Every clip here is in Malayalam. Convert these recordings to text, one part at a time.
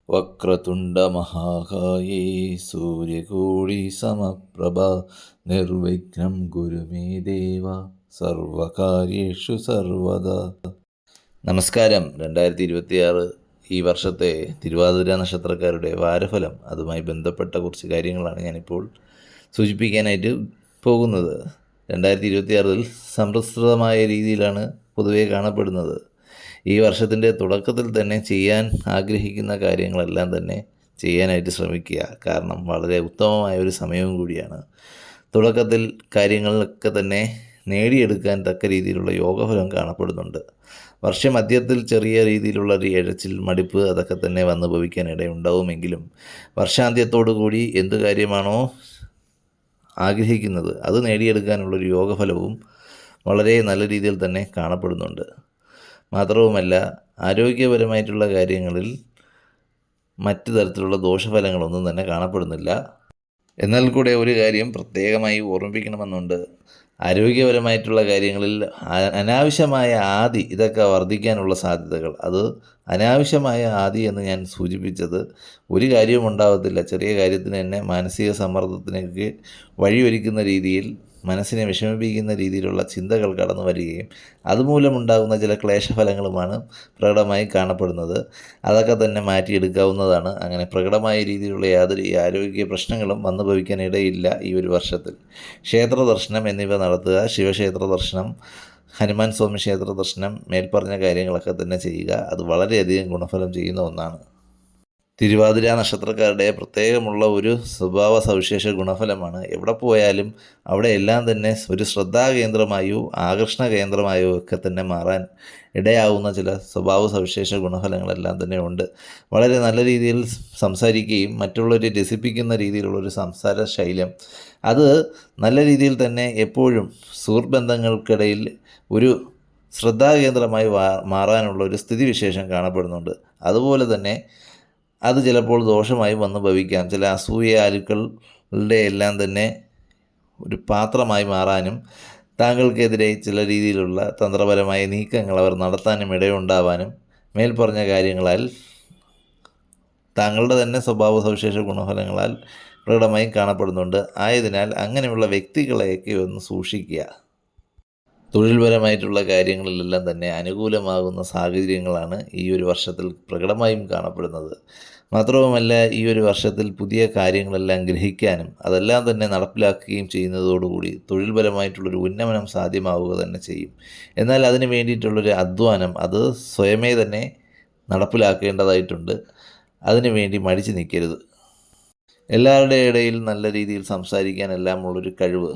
വക്രതുണ്ടമഹാകായേ സൂര്യകോടിസമപ്രഭ നിർവിഘ്നം കുരു മേ ദേവ സർവകാര്യേഷു സർവദാ. നമസ്കാരം. 2026 ഈ വർഷത്തെ തിരുവാതിര നക്ഷത്രക്കാരുടെ വാരഫലം, അതുമായി ബന്ധപ്പെട്ട കുറച്ച് കാര്യങ്ങളാണ് ഞാനിപ്പോൾ സൂചിപ്പിക്കാനായിട്ട് പോകുന്നത്. 2026 സംതൃപ്തമായ രീതിയിലാണ് പൊതുവെ കാണപ്പെടുന്നത്. ഈ വർഷത്തിൻ്റെ തുടക്കത്തിൽ തന്നെ ചെയ്യാൻ ആഗ്രഹിക്കുന്ന കാര്യങ്ങളെല്ലാം തന്നെ ചെയ്യാനായിട്ട് ശ്രമിക്കുക. കാരണം വളരെ ഉത്തമമായ ഒരു സമയവും കൂടിയാണ്. തുടക്കത്തിൽ കാര്യങ്ങളൊക്കെ തന്നെ നേടിയെടുക്കാൻ തക്ക രീതിയിലുള്ള യോഗഫലം കാണപ്പെടുന്നുണ്ട്. വർഷമധ്യത്തിൽ ചെറിയ രീതിയിലുള്ള ഒരു എഴച്ചിൽ, മടുപ്പ് അതൊക്കെ തന്നെ വന്നു ഭവിക്കാൻ ഇടയുണ്ടാവുമെങ്കിലും വർഷാന്ത്യത്തോടു കൂടി എന്ത് കാര്യമാണോ ആഗ്രഹിക്കുന്നത് അത് നേടിയെടുക്കാനുള്ളൊരു യോഗഫലവും വളരെ നല്ല രീതിയിൽ തന്നെ കാണപ്പെടുന്നുണ്ട്. മാത്രവുമല്ല, ആരോഗ്യപരമായിട്ടുള്ള കാര്യങ്ങളിൽ മറ്റു തരത്തിലുള്ള ദോഷഫലങ്ങളൊന്നും തന്നെ കാണപ്പെടുന്നില്ല. എന്നാൽ കൂടെ ഒരു കാര്യം പ്രത്യേകമായി ഓർമ്മിപ്പിക്കണമെന്നുണ്ട്. ആരോഗ്യപരമായിട്ടുള്ള കാര്യങ്ങളിൽ അനാവശ്യമായ ആദി ഇതൊക്കെ വർദ്ധിക്കാനുള്ള സാധ്യതകൾ, അത് അനാവശ്യമായ ആദി എന്ന് ഞാൻ സൂചിപ്പിച്ചത് ഒരു കാര്യവും ഉണ്ടാകത്തില്ല. ചെറിയ കാര്യത്തിന് തന്നെ മാനസിക സമ്മർദ്ദത്തിനൊക്കെ വഴിയൊരുക്കുന്ന രീതിയിൽ, മനസ്സിനെ വിഷമിപ്പിക്കുന്ന രീതിയിലുള്ള ചിന്തകൾ കടന്നു വരികയും അതുമൂലമുണ്ടാകുന്ന ചില ക്ലേശഫലങ്ങളുമാണ് പ്രകടമായി കാണപ്പെടുന്നത്. അതൊക്കെ തന്നെ മാറ്റിയെടുക്കാവുന്നതാണ്. അങ്ങനെ പ്രകടമായ രീതിയിലുള്ള യാതൊരു ആരോഗ്യ പ്രശ്നങ്ങളും വന്നു ഭവിക്കാൻ ഇടയില്ല ഈ ഒരു വർഷത്തിൽ. ക്ഷേത്ര ദർശനം എന്നിവ നടത്തുക. ശിവക്ഷേത്ര ദർശനം, ഹനുമാൻ സ്വാമി ക്ഷേത്ര ദർശനം, മേൽപ്പറഞ്ഞ കാര്യങ്ങളൊക്കെ തന്നെ ചെയ്യുക. അത് വളരെയധികം ഗുണഫലം ചെയ്യുന്ന ഒന്നാണ്. തിരുവാതിര നക്ഷത്രക്കാരുടെ പ്രത്യേകമുള്ള ഒരു സ്വഭാവ സവിശേഷ ഗുണഫലമാണ്, എവിടെ പോയാലും അവിടെ എല്ലാം തന്നെ ഒരു ശ്രദ്ധാകേന്ദ്രമായോ ആകർഷണ കേന്ദ്രമായോ ഒക്കെ തന്നെ മാറാൻ ഇടയാവുന്ന ചില സ്വഭാവ സവിശേഷ ഗുണഫലങ്ങളെല്ലാം തന്നെ ഉണ്ട്. വളരെ നല്ല രീതിയിൽ സംസാരിക്കുകയും മറ്റുള്ളവരെ രസിപ്പിക്കുന്ന രീതിയിലുള്ളൊരു സംസാര ശൈലം, അത് നല്ല രീതിയിൽ തന്നെ എപ്പോഴും സുഹൃത്ബന്ധങ്ങൾക്കിടയിൽ ഒരു ശ്രദ്ധാകേന്ദ്രമായി മാറാനുള്ള ഒരു സ്ഥിതിവിശേഷം കാണപ്പെടുന്നുണ്ട്. അതുപോലെ തന്നെ അത് ചിലപ്പോൾ ദോഷമായി വന്ന് ഭവിക്കാം. ചില അസൂയാലുക്കളുടെ എല്ലാം തന്നെ ഒരു പാത്രമായി മാറാനും താങ്കൾക്കെതിരെ ചില രീതിയിലുള്ള തന്ത്രപരമായ നീക്കങ്ങൾ അവർ നടത്താനും ഇടയുണ്ടാവാനും മേൽപ്പറഞ്ഞ കാര്യങ്ങളാൽ, താങ്കളുടെ തന്നെ സ്വഭാവ സവിശേഷ ഗുണഫലങ്ങളാൽ പ്രകടമായും കാണപ്പെടുന്നുണ്ട്. ആയതിനാൽ അങ്ങനെയുള്ള വ്യക്തികളെയൊക്കെ ഒന്ന് സൂക്ഷിക്കുക. തൊഴിൽപരമായിട്ടുള്ള കാര്യങ്ങളിലെല്ലാം തന്നെ അനുകൂലമാകുന്ന സാഹചര്യങ്ങളാണ് ഈ ഒരു വർഷത്തിൽ പ്രകടമായും കാണപ്പെടുന്നത്. മാത്രവുമല്ല, ഈ ഒരു വർഷത്തിൽ പുതിയ കാര്യങ്ങളെല്ലാം ഗ്രഹിക്കാനും അതെല്ലാം തന്നെ നടപ്പിലാക്കുകയും ചെയ്യുന്നതോടുകൂടി തൊഴിൽപരമായിട്ടുള്ളൊരു ഉന്നമനം സാധ്യമാവുക തന്നെ ചെയ്യും. എന്നാൽ അതിന് വേണ്ടിയിട്ടുള്ളൊരു അധ്വാനം അത് സ്വയമേ തന്നെ നടപ്പിലാക്കേണ്ടതായിട്ടുണ്ട്. അതിനു വേണ്ടി മടിച്ചു നിൽക്കരുത്. എല്ലാവരുടെ ഇടയിൽ നല്ല രീതിയിൽ സംസാരിക്കാൻ എല്ലാം ഉള്ളൊരു കഴിവ്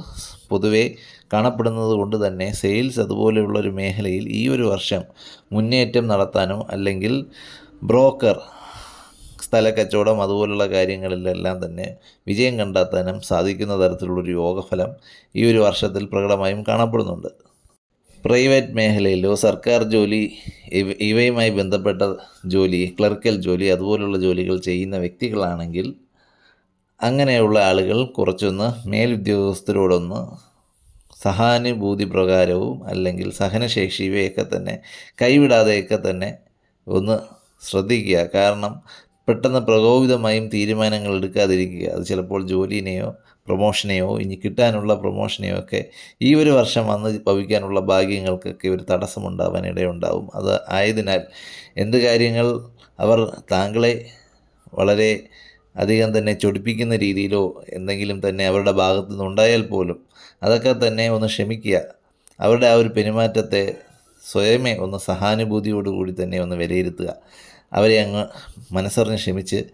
പൊതുവേ കാണപ്പെടുന്നത് കൊണ്ട് തന്നെ സെയിൽസ് അതുപോലെയുള്ളൊരു മേഖലയിൽ ഈ ഒരു വർഷം മുന്നേറ്റം നടത്താനോ അല്ലെങ്കിൽ ബ്രോക്കർ, സ്ഥലക്കച്ചവടം അതുപോലുള്ള കാര്യങ്ങളിലെല്ലാം തന്നെ വിജയം കണ്ടെത്താനും സാധിക്കുന്ന തരത്തിലുള്ളൊരു യോഗഫലം ഈ ഒരു വർഷത്തിൽ പ്രകടമായും കാണപ്പെടുന്നുണ്ട്. പ്രൈവറ്റ് മേഖലയിലോ സർക്കാർ ജോലി ഇവയുമായി ബന്ധപ്പെട്ട ജോലി, ക്ലർക്കൽ ജോലി അതുപോലുള്ള ജോലികൾ ചെയ്യുന്ന വ്യക്തികളാണെങ്കിൽ അങ്ങനെയുള്ള ആളുകൾ കുറച്ചൊന്ന് മേലുദ്യോഗസ്ഥരോടൊന്ന് സഹാനുഭൂതി പ്രകാരവും അല്ലെങ്കിൽ സഹനശേഷി ഇവയൊക്കെ തന്നെ കൈവിടാതെയൊക്കെ തന്നെ ഒന്ന് ശ്രദ്ധിക്കുക. കാരണം പെട്ടെന്ന് പ്രകോപിതമായും തീരുമാനങ്ങൾ എടുക്കാതിരിക്കുക. അത് ചിലപ്പോൾ ജോലിനെയോ പ്രൊമോഷനെയോ ഇനി കിട്ടാനുള്ള പ്രൊമോഷനെയോ ഒക്കെ ഈ ഒരു വർഷം വന്ന് ഭവിക്കാനുള്ള ഭാഗ്യങ്ങൾക്കൊക്കെ ഒരു തടസ്സമുണ്ടാവാൻ ഇടയുണ്ടാവും. അത് ആയതിനാൽ എന്ത് കാര്യങ്ങൾ അവർ താങ്കളെ വളരെ അധികം തന്നെ ചൊടിപ്പിക്കുന്ന രീതിയിലോ എന്തെങ്കിലും തന്നെ അവരുടെ ഭാഗത്തു നിന്നുണ്ടായാൽ പോലും അതൊക്കെ തന്നെ ഒന്ന് ക്ഷമിക്കുക. അവരുടെ ആ ഒരു പെരുമാറ്റത്തെ സ്വയമേ ഒന്ന് സഹാനുഭൂതിയോടുകൂടി തന്നെ ഒന്ന് വിലയിരുത്തുക. അവരെ അങ്ങ് മനസ്സറിഞ്ഞ് ക്ഷമിച്ച്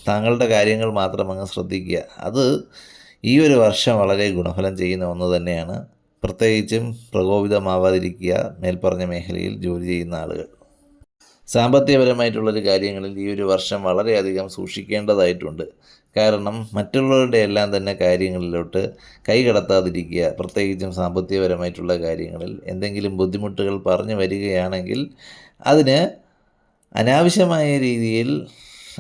താങ്കളുടെ കാര്യങ്ങൾ മാത്രം അങ്ങ് ശ്രദ്ധിക്കുക. അത് ഈ ഒരു വർഷം വളരെ ഗുണഫലം ചെയ്യുന്ന ഒന്ന് തന്നെയാണ്. പ്രത്യേകിച്ചും പ്രകോപിതമാവാതിരിക്കുക മേൽപ്പറഞ്ഞ മേഖലയിൽ ജോലി ചെയ്യുന്ന ആളുകൾ. സാമ്പത്തികപരമായിട്ടുള്ളൊരു കാര്യങ്ങളിൽ ഈ ഒരു വർഷം വളരെയധികം സൂക്ഷിക്കേണ്ടതായിട്ടുണ്ട്. കാരണം മറ്റുള്ളവരുടെ എല്ലാം തന്നെ കാര്യങ്ങളിലോട്ട് കൈ കടത്താതിരിക്കുക. പ്രത്യേകിച്ചും സാമ്പത്തികപരമായിട്ടുള്ള കാര്യങ്ങളിൽ എന്തെങ്കിലും ബുദ്ധിമുട്ടുകൾ പറഞ്ഞു വരികയാണെങ്കിൽ അതിന് അനാവശ്യമായ രീതിയിൽ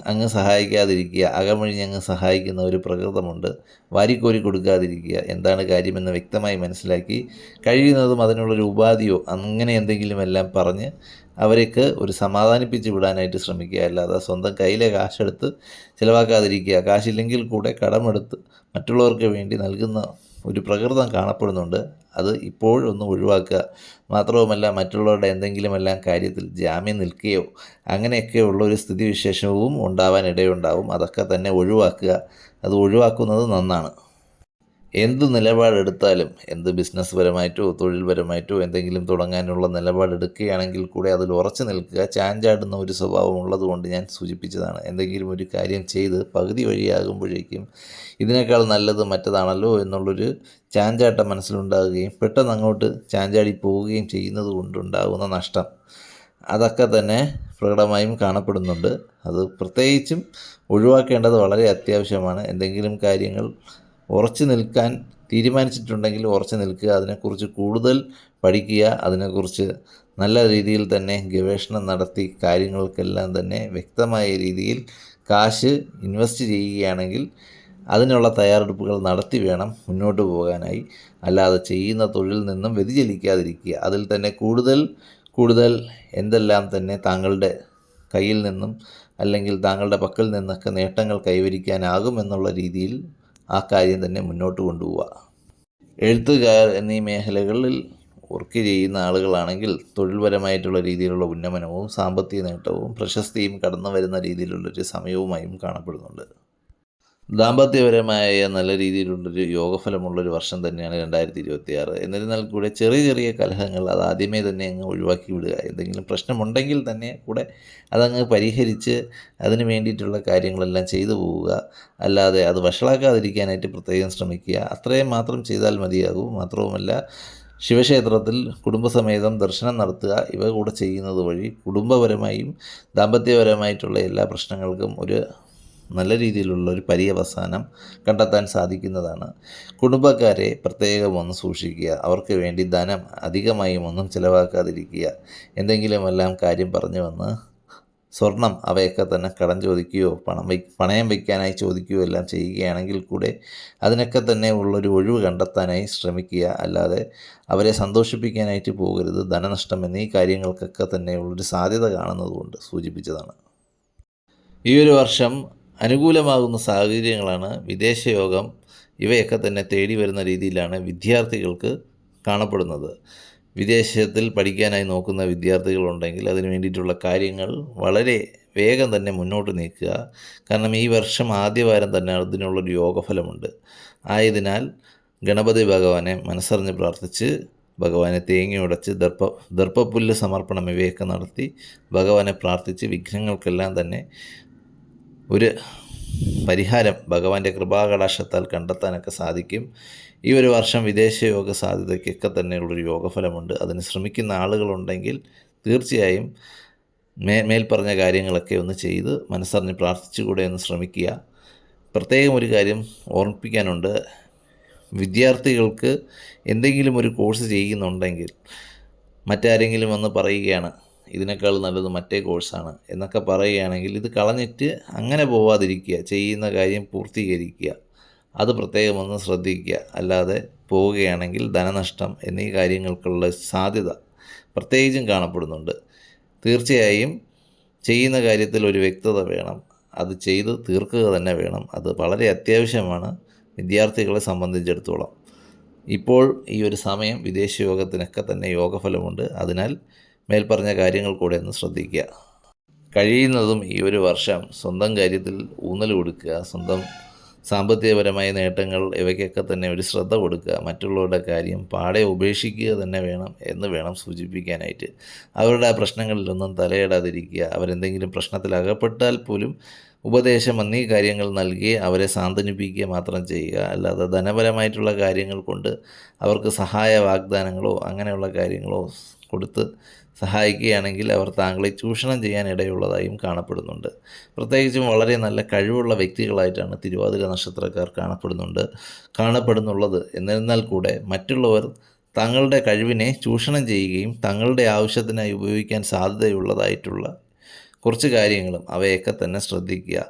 അങ്ങ് സഹായിക്കാതിരിക്കുക. അകമഴിഞ്ഞങ്ങ് സഹായിക്കുന്ന ഒരു പ്രകൃതമുണ്ട്. വാരിക്കോരി കൊടുക്കാതിരിക്കുക. എന്താണ് കാര്യമെന്ന് വ്യക്തമായി മനസ്സിലാക്കി കഴിയുന്നതും അതിനുള്ളൊരു ഉപാധിയോ അങ്ങനെ എന്തെങ്കിലുമെല്ലാം പറഞ്ഞ് അവർക്ക് ഒരു സമാധാനിപ്പിച്ച് വിടാനായിട്ട് ശ്രമിക്കുക. അല്ലാതെ സ്വന്തം കയ്യിലെ കാശെടുത്ത് ചിലവാക്കാതിരിക്കുക. കാശില്ലെങ്കിൽ കൂടെ കടമെടുത്ത് മറ്റുള്ളവർക്ക് വേണ്ടി നൽകുന്ന ഒരു പ്രകൃതം കാണപ്പെടുന്നുണ്ട്. അത് ഇപ്പോഴൊന്ന് ഒഴിവാക്കുക. മാത്രവുമല്ല, മറ്റുള്ളവരുടെ എന്തെങ്കിലുമെല്ലാം കാര്യത്തിൽ ജാമ്യം നിൽക്കുകയോ അങ്ങനെയൊക്കെയുള്ള ഒരു സ്ഥിതിവിശേഷവും ഉണ്ടാവാൻ ഇടയുണ്ടാവും. അതൊക്കെ തന്നെ ഒഴിവാക്കുക. അത് ഒഴിവാക്കുന്നത് നന്നാണ്. എന്ത് നിലപാടെടുത്താലും, എന്ത് ബിസിനസ് പരമായിട്ടോ തൊഴിൽപരമായിട്ടോ എന്തെങ്കിലും തുടങ്ങാനുള്ള നിലപാടെടുക്കുകയാണെങ്കിൽ കൂടെ അതിൽ ഉറച്ചു നിൽക്കുക. ചാഞ്ചാടുന്ന ഒരു സ്വഭാവം ഉള്ളതുകൊണ്ട് ഞാൻ സൂചിപ്പിച്ചതാണ്. എന്തെങ്കിലും ഒരു കാര്യം ചെയ്ത് പകുതി വഴിയാകുമ്പോഴേക്കും ഇതിനേക്കാൾ നല്ലത് മറ്റതാണല്ലോ എന്നുള്ളൊരു ചാഞ്ചാട്ടം മനസ്സിലുണ്ടാകുകയും പെട്ടെന്ന് അങ്ങോട്ട് ചാഞ്ചാടി പോവുകയും ചെയ്യുന്നത് കൊണ്ടുണ്ടാകുന്ന നഷ്ടം, അതൊക്കെ തന്നെ പ്രകടമായും കാണപ്പെടുന്നുണ്ട്. അത് പ്രത്യേകിച്ചും ഒഴിവാക്കേണ്ടത് വളരെ അത്യാവശ്യമാണ്. എന്തെങ്കിലും കാര്യങ്ങൾ ഉറച്ചു നിൽക്കാൻ തീരുമാനിച്ചിട്ടുണ്ടെങ്കിൽ ഉറച്ചു നിൽക്കുക. അതിനെക്കുറിച്ച് കൂടുതൽ പഠിക്കുക. അതിനെക്കുറിച്ച് നല്ല രീതിയിൽ തന്നെ ഗവേഷണം നടത്തി കാര്യങ്ങൾക്കെല്ലാം തന്നെ വ്യക്തമായ രീതിയിൽ കാശ് ഇൻവെസ്റ്റ് ചെയ്യുകയാണെങ്കിൽ അതിനുള്ള തയ്യാറെടുപ്പുകൾ നടത്തി വേണം മുന്നോട്ട് പോകാനായി. അല്ലാതെ ചെയ്യുന്ന തൊഴിൽ നിന്നും വ്യതിചലിക്കാതിരിക്കുക. അതിൽ തന്നെ കൂടുതൽ എന്തെല്ലാം തന്നെ താങ്കളുടെ കയ്യിൽ നിന്നും അല്ലെങ്കിൽ താങ്കളുടെ പക്കൽ നിന്നൊക്കെ നേട്ടങ്ങൾ കൈവരിക്കാനാകുമെന്നുള്ള രീതിയിൽ ആ കാര്യം തന്നെ മുന്നോട്ട് കൊണ്ടുപോവുക. എഴുത്തുകാർ എന്നീ മേഖലകളിൽ വർക്ക് ചെയ്യുന്ന ആളുകളാണെങ്കിൽ തൊഴിൽപരമായിട്ടുള്ള രീതിയിലുള്ള ഉന്നമനവും സാമ്പത്തിക നേട്ടവും പ്രശസ്തിയും കടന്നു വരുന്ന രീതിയിലുള്ളൊരു സമയവുമായും കാണപ്പെടുന്നുണ്ട്. ദാമ്പത്യപരമായ നല്ല രീതിയിലുള്ളൊരു യോഗഫലമുള്ളൊരു വർഷം തന്നെയാണ് 2026. എന്നിരുന്നാൽ കൂടെ ചെറിയ കലഹങ്ങൾ അത് ആദ്യമേ തന്നെ അങ്ങ് ഒഴിവാക്കി വിടുക. എന്തെങ്കിലും പ്രശ്നമുണ്ടെങ്കിൽ തന്നെ കൂടെ അതങ്ങ് പരിഹരിച്ച് അതിന് വേണ്ടിയിട്ടുള്ള കാര്യങ്ങളെല്ലാം ചെയ്തു പോവുക. അല്ലാതെ അത് വഷളാക്കാതിരിക്കാനായിട്ട് പ്രത്യേകം ശ്രമിക്കുക. അത്രയും മാത്രം ചെയ്താൽ മതിയാകും. മാത്രവുമല്ല, ശിവക്ഷേത്രത്തിൽ കുടുംബസമേതം ദർശനം നടത്തുക. ഇവ കൂടെ ചെയ്യുന്നത് വഴി കുടുംബപരമായും ദാമ്പത്യപരമായിട്ടുള്ള എല്ലാ പ്രശ്നങ്ങൾക്കും ഒരു നല്ല രീതിയിലുള്ള ഒരു പര്യവസാനം കണ്ടെത്താൻ സാധിക്കുന്നതാണ്. കുടുംബക്കാരെ പ്രത്യേകം ഒന്ന് സൂക്ഷിക്കുക. അവർക്ക് വേണ്ടി ധനം അധികമായും ഒന്നും ചിലവാക്കാതിരിക്കുക. എന്തെങ്കിലുമെല്ലാം കാര്യം പറഞ്ഞു വന്ന് സ്വർണം അവയൊക്കെ തന്നെ കടം ചോദിക്കുകയോ പണയം വയ്ക്കാനായി ചോദിക്കുകയോ എല്ലാം ചെയ്യുകയാണെങ്കിൽ കൂടെ അതിനൊക്കെ തന്നെ ഉള്ളൊരു ഒഴിവ് കണ്ടെത്താനായി ശ്രമിക്കുക. അല്ലാതെ അവരെ സന്തോഷിപ്പിക്കാനായിട്ട് പോകരുത്. ധനനഷ്ടം എന്നീ കാര്യങ്ങൾക്കൊക്കെ തന്നെ ഉള്ളൊരു സാധ്യത കാണുന്നതുകൊണ്ട് സൂചിപ്പിച്ചതാണ്. ഈ ഒരു വർഷം അനുകൂലമാകുന്ന സാഹചര്യങ്ങളാണ്. വിദേശയോഗം ഇവയൊക്കെ തന്നെ തേടി വരുന്ന രീതിയിലാണ് വിദ്യാർത്ഥികൾക്ക് കാണപ്പെടുന്നത്. വിദേശത്തിൽ പഠിക്കാനായി നോക്കുന്ന വിദ്യാർത്ഥികളുണ്ടെങ്കിൽ അതിന് വേണ്ടിയിട്ടുള്ള കാര്യങ്ങൾ വളരെ വേഗം തന്നെ മുന്നോട്ട് നീക്കുക. കാരണം ഈ വർഷം ആദ്യവാരം തന്നെ അതിനുള്ളൊരു യോഗഫലമുണ്ട്. ആയതിനാൽ ഗണപതി ഭഗവാനെ മനസ്സറിഞ്ഞ് പ്രാർത്ഥിച്ച് ഭഗവാനെ തേങ്ങയുടച്ച് ദർപ്പപ്പുല്ല് സമർപ്പണം ഇവയൊക്കെ നടത്തി ഭഗവാനെ പ്രാർത്ഥിച്ച് വിഘ്നങ്ങൾക്കെല്ലാം തന്നെ ഒരു പരിഹാരം ഭഗവാന്റെ കൃപാകടാക്ഷത്താൽ കണ്ടെത്താനൊക്കെ സാധിക്കും. ഈ ഒരു വർഷം വിദേശയോഗ സാധ്യതയ്ക്കൊക്കെ തന്നെയുള്ളൊരു യോഗഫലമുണ്ട്. അതിന് ശ്രമിക്കുന്ന ആളുകളുണ്ടെങ്കിൽ തീർച്ചയായും മേൽപ്പറഞ്ഞ കാര്യങ്ങളൊക്കെ ഒന്ന് ചെയ്ത് മനസ്സറിഞ്ഞ് പ്രാർത്ഥിച്ചുകൂടെ ഒന്ന് ശ്രമിക്കുക. പ്രത്യേകം ഒരു കാര്യം ഓർമ്മിപ്പിക്കാനുണ്ട്. വിദ്യാർത്ഥികൾക്ക് എന്തെങ്കിലും ഒരു കോഴ്സ് ചെയ്യുന്നുണ്ടെങ്കിൽ മറ്റാരെങ്കിലും വന്ന് പറയുകയാണ് ഇതിനേക്കാൾ നല്ലത് മറ്റേ കോഴ്സാണ് എന്നൊക്കെ പറയുകയാണെങ്കിൽ ഇത് കളഞ്ഞിട്ട് അങ്ങനെ പോവാതിരിക്കുക. ചെയ്യുന്ന കാര്യം പൂർത്തീകരിക്കുക. അത് പ്രത്യേകം ഒന്ന് ശ്രദ്ധിക്കുക. അല്ലാതെ പോവുകയാണെങ്കിൽ ധനനഷ്ടം എന്നീ കാര്യങ്ങൾക്കുള്ള സാധ്യത പ്രത്യേകിച്ചും കാണപ്പെടുന്നുണ്ട്. തീർച്ചയായും ചെയ്യുന്ന കാര്യത്തിൽ ഒരു വ്യക്തത വേണം. അത് ചെയ്ത് തീർക്കുക തന്നെ വേണം. അത് വളരെ അത്യാവശ്യമാണ് വിദ്യാർത്ഥികളെ സംബന്ധിച്ചിടത്തോളം. ഇപ്പോൾ ഈ ഒരു സമയം വിദേശയോഗത്തിനൊക്കെ തന്നെ യോഗഫലമുണ്ട്. അതിനാൽ മേൽപ്പറഞ്ഞ കാര്യങ്ങൾ കൂടെ ഒന്ന് ശ്രദ്ധിക്കുക. കഴിയുന്നതും ഈ ഒരു വർഷം സ്വന്തം കാര്യത്തിൽ ഊന്നൽ കൊടുക്കുക. സ്വന്തം സാമ്പത്തികപരമായ നേട്ടങ്ങൾ ഇവയ്ക്കൊക്കെ തന്നെ ഒരു ശ്രദ്ധ കൊടുക്കുക. മറ്റുള്ളവരുടെ കാര്യം പാടെ ഉപേക്ഷിക്കുക തന്നെ വേണം സൂചിപ്പിക്കാനായിട്ട്. അവരുടെ ആ പ്രശ്നങ്ങളിലൊന്നും തലയിടാതിരിക്കുക. അവരെന്തെങ്കിലും പ്രശ്നത്തിൽ അകപ്പെട്ടാൽ പോലും ഉപദേശം എന്നീ കാര്യങ്ങൾ നൽകി അവരെ സാന്ത്വനിപ്പിക്കുക മാത്രം ചെയ്യുക. അല്ലാതെ ധനപരമായിട്ടുള്ള കാര്യങ്ങൾ കൊണ്ട് അവർക്ക് സഹായ വാഗ്ദാനങ്ങളോ അങ്ങനെയുള്ള കാര്യങ്ങളോ കൊടുത്ത് സഹായിക്കുകയാണെങ്കിൽ അവർ താങ്കളെ ചൂഷണം ചെയ്യാൻ ഇടയുള്ളതായും കാണപ്പെടുന്നുണ്ട്. പ്രത്യേകിച്ചും വളരെ നല്ല കഴിവുള്ള വ്യക്തികളായിട്ടാണ് തിരുവാതിര നക്ഷത്രക്കാർ കാണപ്പെടുന്നുള്ളത്. എന്നിരുന്നാൽ കൂടെ മറ്റുള്ളവർ തങ്ങളുടെ കഴിവിനെ ചൂഷണം ചെയ്യുകയും തങ്ങളുടെ ആവശ്യത്തിനായി ഉപയോഗിക്കാൻ സാധ്യതയുള്ളതായിട്ടുള്ള കുറച്ച് കാര്യങ്ങളും അവയൊക്കെ തന്നെ ശ്രദ്ധിക്കുക.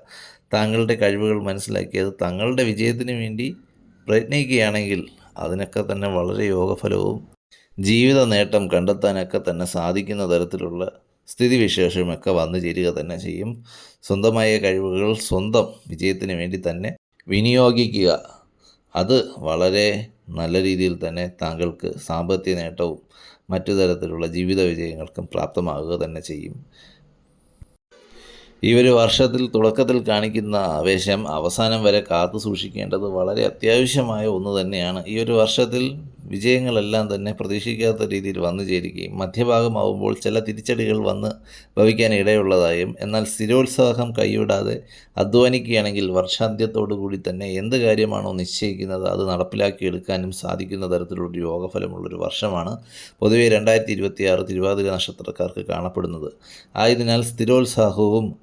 താങ്കളുടെ കഴിവുകൾ മനസ്സിലാക്കിയത് തങ്ങളുടെ വിജയത്തിന് വേണ്ടി പ്രയത്നിക്കുകയാണെങ്കിൽ അതിനൊക്കെ തന്നെ വളരെ യോഗഫലവും ജീവിത നേട്ടം കണ്ടെത്താനൊക്കെ തന്നെ സാധിക്കുന്ന തരത്തിലുള്ള സ്ഥിതിവിശേഷമൊക്കെ വന്നു ചേരുക തന്നെ ചെയ്യും. സ്വന്തമായ കഴിവുകൾ സ്വന്തം വിജയത്തിന് വേണ്ടി തന്നെ വിനിയോഗിക്കുക. അത് വളരെ നല്ല രീതിയിൽ തന്നെ താങ്കൾക്ക് സാമ്പത്തിക നേട്ടവും മറ്റു തരത്തിലുള്ള ജീവിത വിജയങ്ങൾക്കും പ്രാപ്തമാകുക തന്നെ ചെയ്യും. ഈ ഒരു വർഷത്തിൽ തുടക്കത്തിൽ കാണിക്കുന്ന ആവേശം അവസാനം വരെ കാത്തു സൂക്ഷിക്കേണ്ടത് വളരെ അത്യാവശ്യമായ ഒന്ന് തന്നെയാണ്. ഈ ഒരു വർഷത്തിൽ വിജയങ്ങളെല്ലാം തന്നെ പ്രതീക്ഷിക്കാത്ത രീതിയിൽ വന്നു ചേരുകയും മധ്യഭാഗമാവുമ്പോൾ ചില തിരിച്ചടികൾ വന്ന് ഭവിക്കാൻ ഇടയുള്ളതായും, എന്നാൽ സ്ഥിരോത്സാഹം കൈവിടാതെ അധ്വാനിക്കുകയാണെങ്കിൽ വർഷാന്ത്യത്തോടു കൂടി തന്നെ എന്ത് കാര്യമാണോ നിശ്ചയിക്കുന്നത് അത് നടപ്പിലാക്കിയെടുക്കാനും സാധിക്കുന്ന തരത്തിലുള്ളൊരു യോഗഫലമുള്ളൊരു വർഷമാണ് പൊതുവെ 2026 തിരുവാതിര നക്ഷത്രക്കാർക്ക് കാണപ്പെടുന്നത്. ആയതിനാൽ സ്ഥിരോത്സാഹവും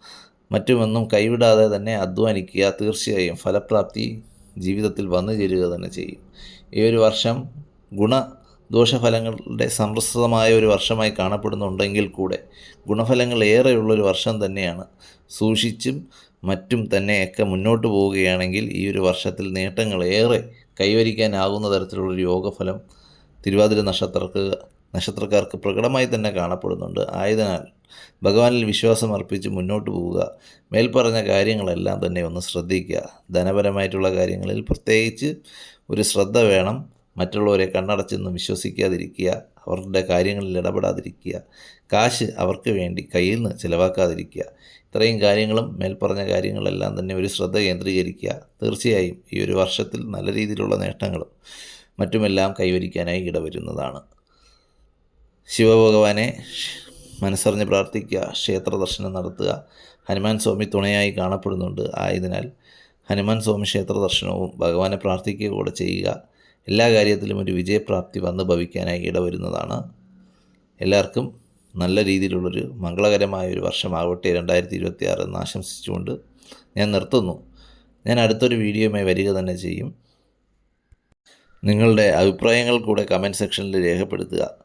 മറ്റുമൊന്നും കൈവിടാതെ തന്നെ അധ്വാനിക്കുക. തീർച്ചയായും ഫലപ്രാപ്തി ജീവിതത്തിൽ വന്നു ചേരുക തന്നെ ചെയ്യും. ഈ ഒരു വർഷം ഗുണദോഷഫലങ്ങളുടെ സമൃദ്ധമായ ഒരു വർഷമായി കാണപ്പെടുന്നുണ്ടെങ്കിൽ കൂടെ ഗുണഫലങ്ങൾ ഏറെയുള്ളൊരു വർഷം തന്നെയാണ്. സൂക്ഷിച്ചും മറ്റും തന്നെയൊക്കെ മുന്നോട്ട് പോവുകയാണെങ്കിൽ ഈ ഒരു വർഷത്തിൽ നേട്ടങ്ങളേറെ കൈവരിക്കാനാകുന്ന തരത്തിലുള്ളൊരു യോഗഫലം തിരുവാതിര നക്ഷത്രക്കാർക്ക് പ്രകടമായി തന്നെ കാണപ്പെടുന്നുണ്ട്. ആയതിനാൽ ഭഗവാനിൽ വിശ്വാസം അർപ്പിച്ച് മുന്നോട്ട് പോവുക. മേൽപ്പറഞ്ഞ കാര്യങ്ങളെല്ലാം തന്നെ ഒന്ന് ശ്രദ്ധിക്കുക. ധനപരമായിട്ടുള്ള കാര്യങ്ങളിൽ പ്രത്യേകിച്ച് ഒരു ശ്രദ്ധ വേണം. മറ്റുള്ളവരെ കണ്ണടച്ചെന്ന് വിശ്വസിക്കാതിരിക്കുക. അവരുടെ കാര്യങ്ങളിൽ ഇടപെടാതിരിക്കുക. കാശ് അവർക്ക് വേണ്ടി കയ്യിൽ നിന്ന് ചിലവാക്കാതിരിക്കുക. ഇത്രയും കാര്യങ്ങളും മേൽപ്പറഞ്ഞ കാര്യങ്ങളെല്ലാം തന്നെ ഒരു ശ്രദ്ധ കേന്ദ്രീകരിക്കുക. തീർച്ചയായും ഈ ഒരു വർഷത്തിൽ നല്ല രീതിയിലുള്ള നേട്ടങ്ങളും മറ്റുമെല്ലാം കൈവരിക്കാനായി ഇടവരുന്നതാണ്. ശിവഭഗവാനെ മനസ്സറിഞ്ഞ് പ്രാർത്ഥിക്കുക. ക്ഷേത്ര ദർശനം നടത്തുക. ഹനുമാൻ സ്വാമി തുണയായി കാണപ്പെടുന്നുണ്ട്. ആയതിനാൽ ഹനുമാൻ സ്വാമി ക്ഷേത്ര ദർശനവും ഭഗവാനെ പ്രാർത്ഥിക്കുക കൂടെ ചെയ്യുക. എല്ലാ കാര്യത്തിലും ഒരു വിജയപ്രാപ്തി വന്ന് ഭവിക്കാനായി ഇടവരുന്നതാണ്. എല്ലാവർക്കും നല്ല രീതിയിലുള്ളൊരു മംഗളകരമായൊരു വർഷമാവട്ടെ 2026 എന്ന് ആശംസിച്ചുകൊണ്ട് ഞാൻ നിർത്തുന്നു. ഞാൻ അടുത്തൊരു വീഡിയോയുമായി വരിക തന്നെ ചെയ്യും. നിങ്ങളുടെ അഭിപ്രായങ്ങൾ കൂടെ കമൻറ്റ് സെക്ഷനിൽ രേഖപ്പെടുത്തുക.